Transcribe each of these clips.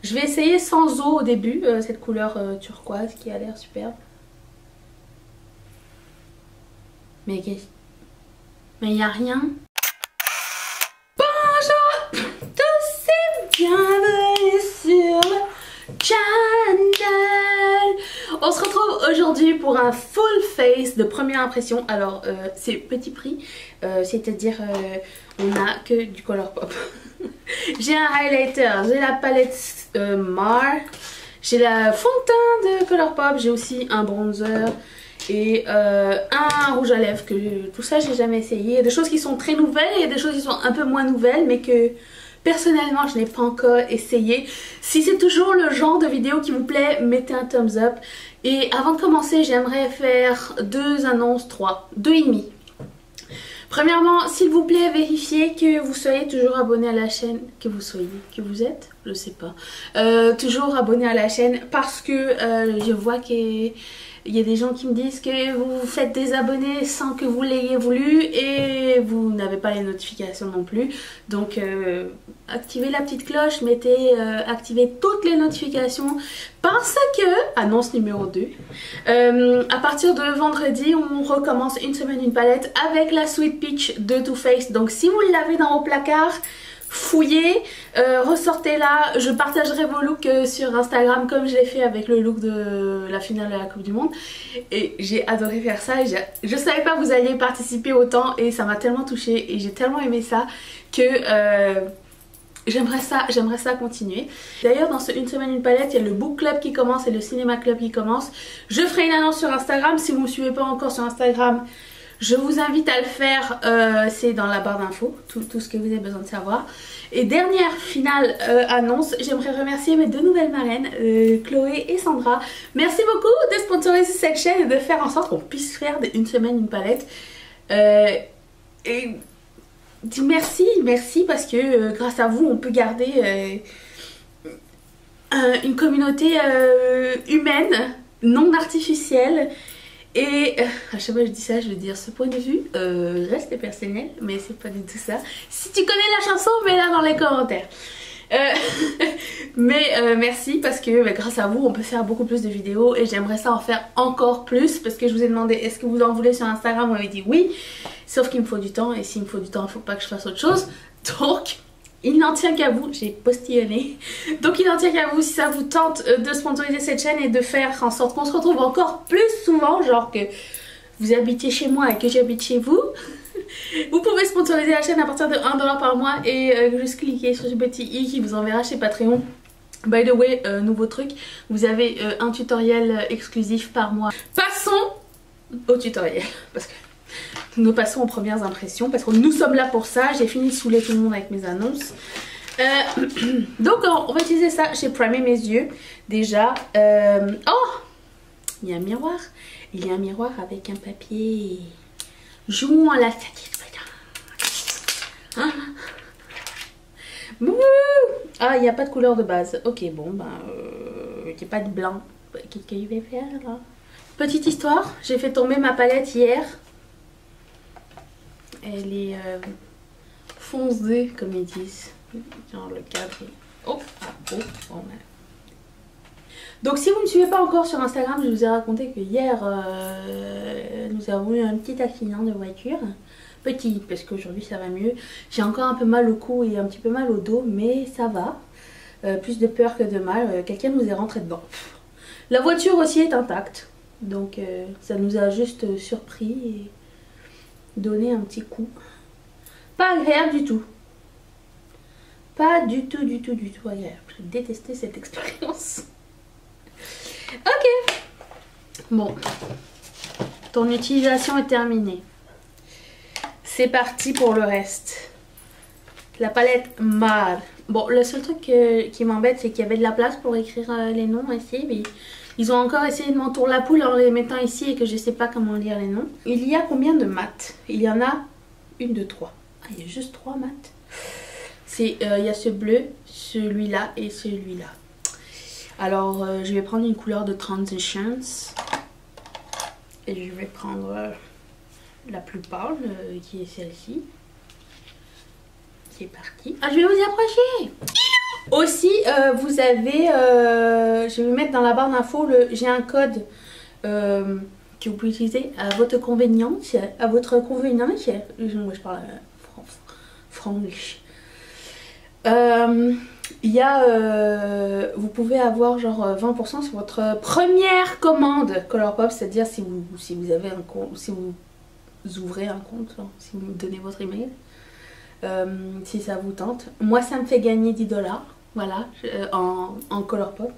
Je vais essayer sans eau au début, cette couleur turquoise qui a l'air superbe. Mais il n'y a rien. Bonjour tous et bienvenue sur le channel. On se retrouve aujourd'hui pour un full face de première impression. Alors c'est petit prix, c'est-à-dire on n'a que du Colourpop. J'ai un highlighter, j'ai la palette Mar, j'ai la fond de teint de Colourpop, j'ai aussi un bronzer et un rouge à lèvres. Tout ça j'ai jamais essayé. Il y a des choses qui sont très nouvelles et il y a des choses qui sont un peu moins nouvelles mais que personnellement je n'ai pas encore essayé. Si c'est toujours le genre de vidéo qui vous plaît, mettez un thumbs up. Et avant de commencer, j'aimerais faire deux annonces, deux et demi. Premièrement, s'il vous plaît, vérifiez que vous soyez toujours abonné à la chaîne, que vous êtes, je sais pas, toujours abonné à la chaîne parce que je vois qu'il y a des gens qui me disent que vous faites des abonnés sans que vous l'ayez voulu et vous n'avez pas les notifications non plus. Donc activez la petite cloche, activez toutes les notifications parce que, annonce numéro 2, à partir de vendredi on recommence une semaine une palette avec la Sweet Peach de Too Faced. Donc si vous l'avez dans vos placards, fouillez, ressortez-la. Je partagerai vos looks sur Instagram comme je l'ai fait avec le look de la finale de la Coupe du Monde et j'ai adoré faire ça. Je savais pas que vous alliez participer autant et ça m'a tellement touchée et j'ai tellement aimé ça que j'aimerais ça continuer. D'ailleurs dans ce une semaine une palette, il y a le book club qui commence et le cinéma club qui commence. Je ferai une annonce sur Instagram. Si vous ne me suivez pas encore sur Instagram, je vous invite à le faire, c'est dans la barre d'infos, tout ce que vous avez besoin de savoir. Et dernière finale annonce, j'aimerais remercier mes deux nouvelles marraines, Chloé et Sandra. Merci beaucoup de sponsoriser cette chaîne et de faire en sorte qu'on puisse faire une semaine une palette. Et dis merci parce que grâce à vous on peut garder une communauté humaine, non artificielle. Et à chaque fois que je dis ça, je veux dire ce point de vue reste personnel, mais c'est pas du tout ça. Si tu connais la chanson, mets-la dans les commentaires. Merci parce que grâce à vous, on peut faire beaucoup plus de vidéos et j'aimerais ça en faire encore plus parce que je vous ai demandé est-ce que vous en voulez sur Instagram, vous m'avez dit oui, sauf qu'il me faut du temps et s'il me faut du temps, il faut pas que je fasse autre chose. Donc il n'en tient qu'à vous, j'ai postillonné. Donc il n'en tient qu'à vous si ça vous tente de sponsoriser cette chaîne et de faire en sorte qu'on se retrouve encore plus souvent, genre que vous habitiez chez moi et que j'habite chez vous. Vous pouvez sponsoriser la chaîne à partir de 1$ par mois et juste cliquer sur ce petit i qui vous enverra chez Patreon. By the way, nouveau truc, vous avez un tutoriel exclusif par mois. Passons au tutoriel, parce que nous passons aux premières impressions parce que nous sommes là pour ça. J'ai fini de saouler tout le monde avec mes annonces. Donc on va utiliser ça. J'ai primé mes yeux déjà. Oh, il y a un miroir. Il y a un miroir avec un papier. Jouons à la satisfaction. Hein? Ah, il n'y a pas de couleur de base. Ok, bon, ben, il n'y a pas de blanc. Qu'est-ce que je vais faire là? Petite histoire, j'ai fait tomber ma palette hier. Elle est foncée comme ils disent. Genre le cadre. Oh, bon. Donc si vous ne me suivez pas encore sur Instagram, je vous ai raconté que hier nous avons eu un petit accident de voiture. Petit, parce qu'aujourd'hui ça va mieux. J'ai encore un peu mal au cou et un petit peu mal au dos, mais ça va. Plus de peur que de mal. Quelqu'un nous est rentré dedans. La voiture aussi est intacte. Donc ça nous a juste surpris et donné un petit coup. Pas agréable du tout. Pas du tout agréable. J'ai détesté cette expérience. Ok. Bon. Ton utilisation est terminée. C'est parti pour le reste. La palette Mar. Bon, le seul truc qui m'embête, c'est qu'il y avait de la place pour écrire les noms ici, mais ils ont encore essayé de m'entourler la poule en les mettant ici et que je sais pas comment lire les noms. Il y a combien de maths? Il y en a 1, 2, 3. Ah, il y a juste 3 maths. Il y a ce bleu, celui-là et celui-là. Alors, je vais prendre une couleur de Transitions. Et je vais prendre la plus pâle, qui est celle-ci. C'est parti. Ah, je vais vous y approcher. Aussi, vous avez, je vais mettre dans la barre d'infos, j'ai un code que vous pouvez utiliser à votre convenience. Moi je parle franglish. Il y a, vous pouvez avoir genre 20% sur votre première commande Colourpop, c'est-à-dire si vous avez un compte, si vous ouvrez un compte, genre, si vous me donnez votre email, si ça vous tente. Moi ça me fait gagner 10 $, voilà, en Colourpop.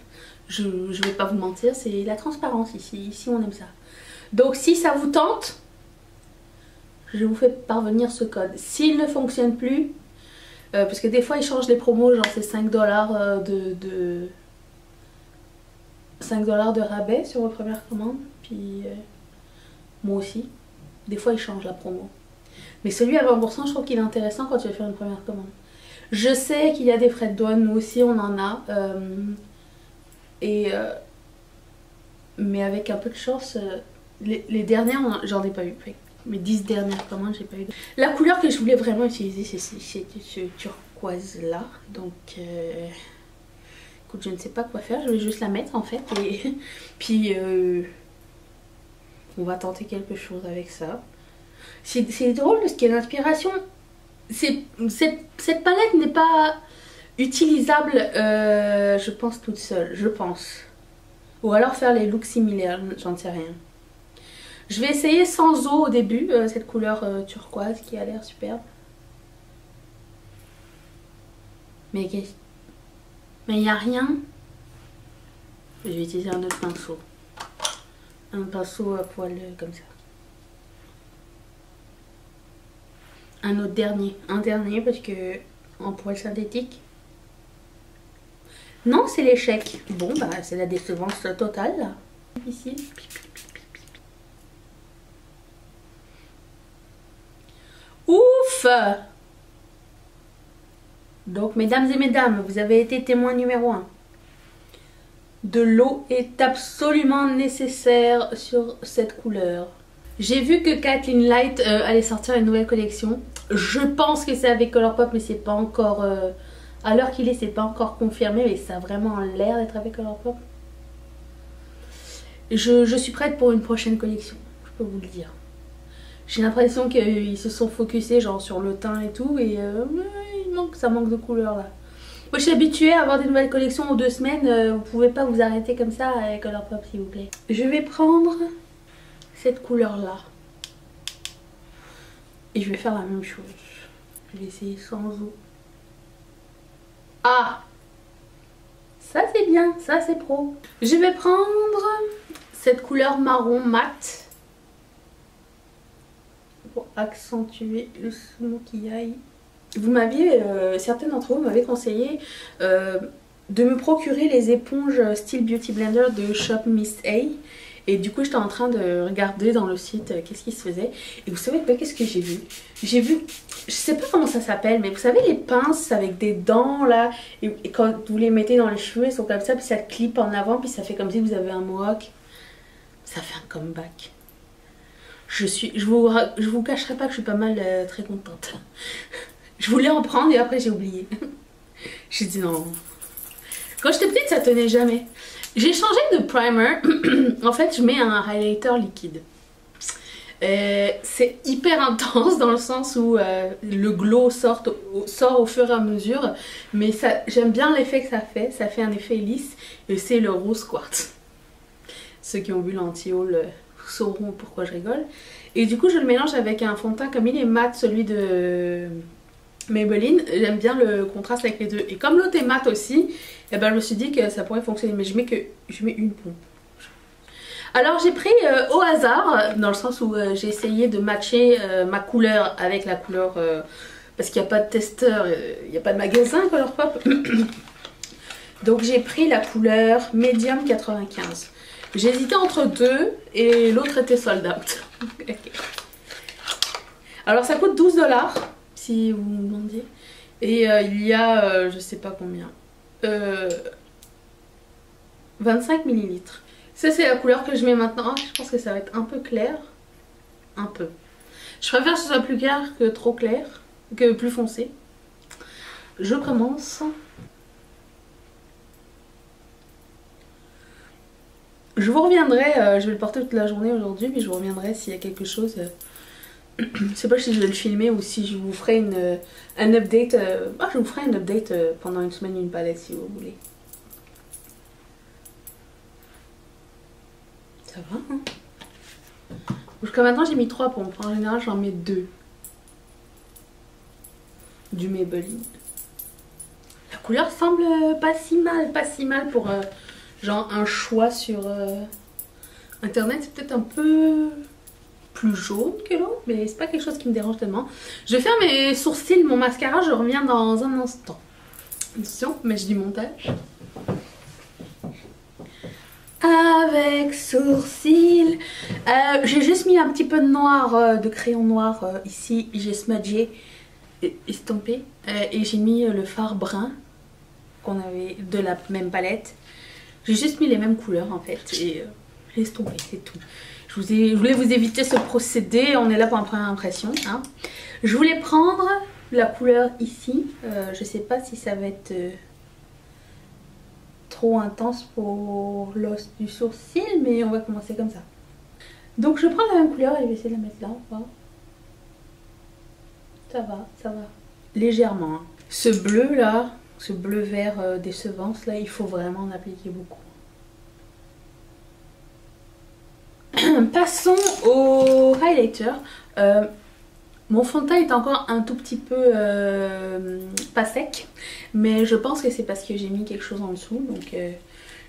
Je vais pas vous mentir, c'est la transparence ici on aime ça. Donc si ça vous tente, je vous fais parvenir ce code. S'il ne fonctionne plus, parce que des fois ils changent les promos, genre c'est 5 $, 5 $ de rabais sur vos premières commandes. Puis moi aussi, des fois ils changent la promo. Mais celui à 20%, je trouve qu'il est intéressant quand tu vas faire une première commande. Je sais qu'il y a des frais de douane, nous aussi on en a. Mais avec un peu de chance, les dernières, j'en ai pas eu. Mes 10 dernières commandes, j'ai pas eu. La couleur que je voulais vraiment utiliser, c'est ce turquoise là. Donc, écoute, je ne sais pas quoi faire. Je vais juste la mettre en fait. Et puis, on va tenter quelque chose avec ça. C'est drôle parce qu'il y a une inspiration. Cette palette n'est pas utilisable, je pense, toute seule. Je pense. Ou alors faire les looks similaires, j'en sais rien. Je vais essayer sans eau au début, cette couleur turquoise qui a l'air superbe. Mais il n'y a rien. Je vais utiliser un autre pinceau. Un pinceau à poil comme ça. Un autre dernier. Un dernier parce que en poil synthétique. Non, c'est l'échec. Bon, bah c'est la décevance totale là. Ici. Ouf! Donc, mesdames et mesdames, vous avez été témoin numéro 1. De l'eau est absolument nécessaire sur cette couleur. J'ai vu que Kathleen Light allait sortir une nouvelle collection. Je pense que c'est avec Colourpop, mais c'est pas encore... à l'heure qu'il est, c'est pas encore confirmé, mais ça a vraiment l'air d'être avec Colourpop. Je suis prête pour une prochaine collection, je peux vous le dire. J'ai l'impression qu'ils se sont focusés genre sur le teint et tout, et ça manque de couleur là. Moi je suis habituée à avoir des nouvelles collections en 2 semaines, vous pouvez pas vous arrêter comme ça avec Colourpop s'il vous plaît. Je vais prendre cette couleur là. Et je vais faire la même chose. Je vais essayer sans eau. Ah! Ça c'est bien, ça c'est pro. Je vais prendre cette couleur marron mat. Pour accentuer le smokey eye. Vous m'aviez, certains d'entre vous m'avaient conseillé de me procurer les éponges Style Beauty Blender de Shop Miss A. Et du coup j'étais en train de regarder dans le site qu'est-ce qui se faisait. Et vous savez pas qu'est-ce que j'ai vu? J'ai vu, je sais pas comment ça s'appelle, mais vous savez les pinces avec des dents là. Et quand vous les mettez dans les cheveux, ils sont comme ça, puis ça clip en avant, puis ça fait comme si vous avez un mohawk. Ça fait un comeback. Je vous cacherai pas que je suis pas mal très contente. Je voulais en prendre et après j'ai oublié. J'ai dit non. Quand j'étais petite ça tenait jamais. J'ai changé de primer. En fait je mets un highlighter liquide. C'est hyper intense dans le sens où le glow sort au fur et à mesure. Mais j'aime bien l'effet que ça fait. Ça fait un effet lisse et c'est le rose quartz. Ceux qui ont vu l'anti-haul sauront pourquoi je rigole. Et du coup je le mélange avec un fond de teint comme il est mat, celui de Maybelline. J'aime bien le contraste avec les deux. Et comme l'autre est mat aussi, et ben je me suis dit que ça pourrait fonctionner. Mais je mets une pompe. Alors j'ai pris au hasard, dans le sens où j'ai essayé de matcher ma couleur avec la couleur, parce qu'il n'y a pas de testeur, il n'y a pas de magasin Colourpop. Donc j'ai pris la couleur Medium 95. J'hésitais entre deux et l'autre était sold out. Okay. Alors ça coûte 12 $, si vous me demandiez. Et il y a, je sais pas combien, 25 ml. Ça c'est la couleur que je mets maintenant. Je pense que ça va être un peu clair. Un peu. Je préfère que ce soit plus clair que trop clair, que plus foncé. Je commence. Je vous reviendrai, je vais le porter toute la journée aujourd'hui, mais je vous reviendrai s'il y a quelque chose. Je sais pas si je vais le filmer ou si je vous ferai un update. Je vous ferai un update pendant une semaine, une palette si vous voulez. Ça va, hein? Jusqu'à maintenant j'ai mis 3 pompes, en général j'en mets 2. Du Maybelline. La couleur semble pas si mal pour genre un choix sur internet. C'est peut-être un peu plus jaune que l'autre, mais c'est pas quelque chose qui me dérange tellement. Je vais faire mes sourcils, mon mascara, je reviens dans un instant. Attention, mais j'ai du montage. Avec sourcils, j'ai juste mis un petit peu de noir, de crayon noir ici, j'ai smudgé, estampé, et j'ai mis le fard brun qu'on avait de la même palette. J'ai juste mis les mêmes couleurs en fait et j'ai estompé, c'est tout. Je voulais vous éviter ce procédé, on est là pour une première impression. Hein. Je voulais prendre la couleur ici, je sais pas si ça va être trop intense pour l'os du sourcil, mais on va commencer comme ça. Donc je prends la même couleur et je vais essayer de la mettre là. Voilà. Ça va. Légèrement. Hein. Ce bleu là, ce bleu vert des semences là, il faut vraiment en appliquer beaucoup. Passons au highlighter. Mon fond de teint est encore un tout petit peu pas sec, mais je pense que c'est parce que j'ai mis quelque chose en dessous, donc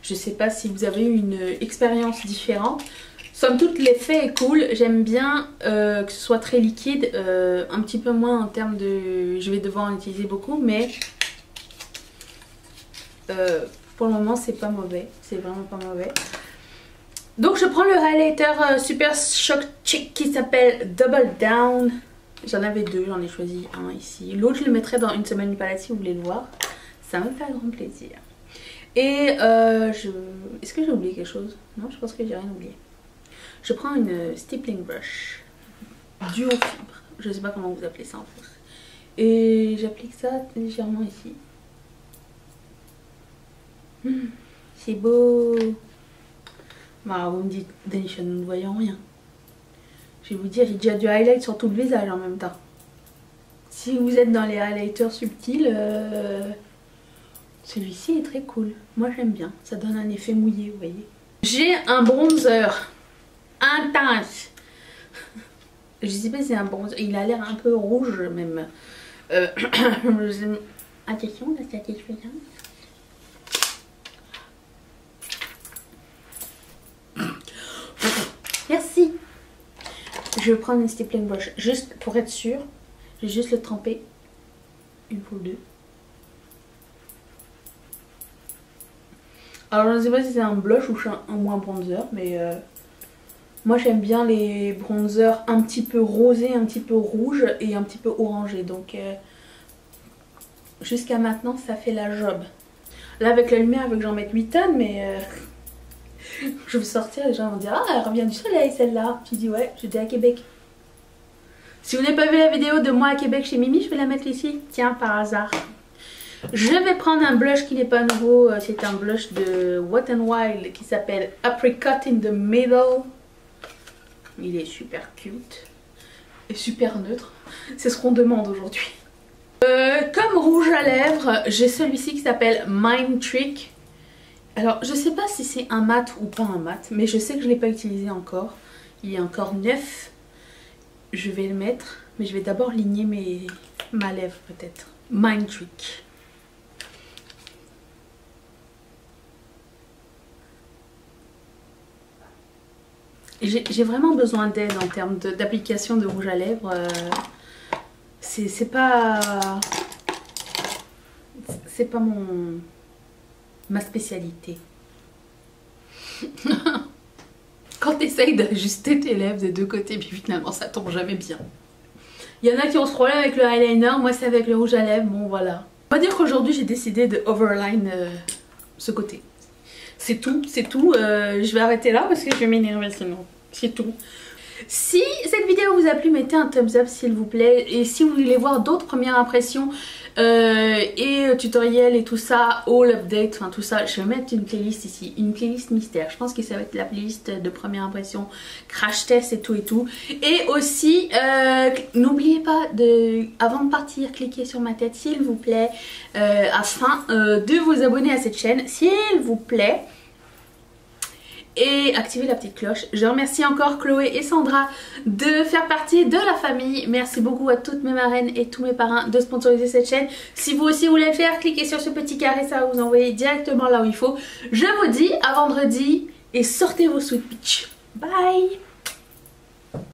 je sais pas si vous avez eu une expérience différente. Somme toute l'effet est cool, j'aime bien que ce soit très liquide, un petit peu moins en termes de... je vais devoir en utiliser beaucoup, mais pour le moment c'est pas mauvais, c'est vraiment pas mauvais. Donc je prends le highlighter Super Shock Chic qui s'appelle Double Down. J'en avais 2, j'en ai choisi un ici. L'autre je le mettrai dans une semaine une palette si vous voulez le voir. Ça me fait un grand plaisir. Et est-ce que j'ai oublié quelque chose? Non, je pense que j'ai rien oublié. Je prends une stippling brush duo fibre. Je sais pas comment vous appelez ça en fait. Et j'applique ça légèrement ici. C'est beau. Bah, vous me dites, Denisha, nous ne voyons rien. Je vais vous dire, j'ai déjà du highlight sur tout le visage en même temps. Si vous êtes dans les highlighters subtils, celui-ci est très cool. Moi j'aime bien, ça donne un effet mouillé, vous voyez. J'ai un bronzer intense. Je sais pas si c'est un bronzer, il a l'air un peu rouge même. Attention, là c'est quelque chose. Merci. Je vais prendre une stippling brush juste pour être sûre. Je vais juste le tremper une fois ou deux. Alors je ne sais pas si c'est un blush ou un bronzer, mais moi j'aime bien les bronzers un petit peu rosés, un petit peu rouges et un petit peu orangés. Donc jusqu'à maintenant ça fait la job. Là avec la lumière, avec j'en mette 8 tonnes, mais je vais sortir, les gens vont dire ah elle revient du soleil celle-là. Tu dis ouais, j'étais à Québec. Si vous n'avez pas vu la vidéo de moi à Québec chez Mimi, je vais la mettre ici. Tiens, par hasard. Je vais prendre un blush qui n'est pas nouveau. C'est un blush de Wet n Wild qui s'appelle Apricot in the Middle. Il est super cute et super neutre. C'est ce qu'on demande aujourd'hui. Comme rouge à lèvres, j'ai celui-ci qui s'appelle Mind Trick. Alors, je sais pas si c'est un mat ou pas un mat, mais je sais que je ne l'ai pas utilisé encore. Il est encore neuf. Je vais le mettre, mais je vais d'abord ligner ma lèvre peut-être. Mind Trick. J'ai vraiment besoin d'aide en termes d'application de rouge à lèvres. C'est pas ma spécialité. Quand tu essayes d'ajuster tes lèvres des deux côtés, puis finalement ça tombe jamais bien. Il y en a qui ont ce problème avec le eyeliner, moi c'est avec le rouge à lèvres, bon voilà. On va dire qu'aujourd'hui j'ai décidé de overline ce côté. C'est tout, je vais arrêter là parce que je vais m'énerver sinon. C'est tout. Si cette vidéo vous a plu, mettez un thumbs up s'il vous plaît. Et si vous voulez voir d'autres premières impressions et tutoriels et tout ça, all update, enfin tout ça, je vais mettre une playlist ici, une playlist mystère. Je pense que ça va être la playlist de première impression, crash test et tout et tout. Et aussi, n'oubliez pas de, avant de partir, cliquer sur ma tête s'il vous plaît, afin de vous abonner à cette chaîne s'il vous plaît. Et activer la petite cloche. Je remercie encore Chloé et Sandra de faire partie de la famille. Merci beaucoup à toutes mes marraines et tous mes parrains de sponsoriser cette chaîne. Si vous aussi voulez le faire, cliquez sur ce petit carré, ça va vous envoyer directement là où il faut. Je vous dis à vendredi et sortez vos sweet peach. Bye.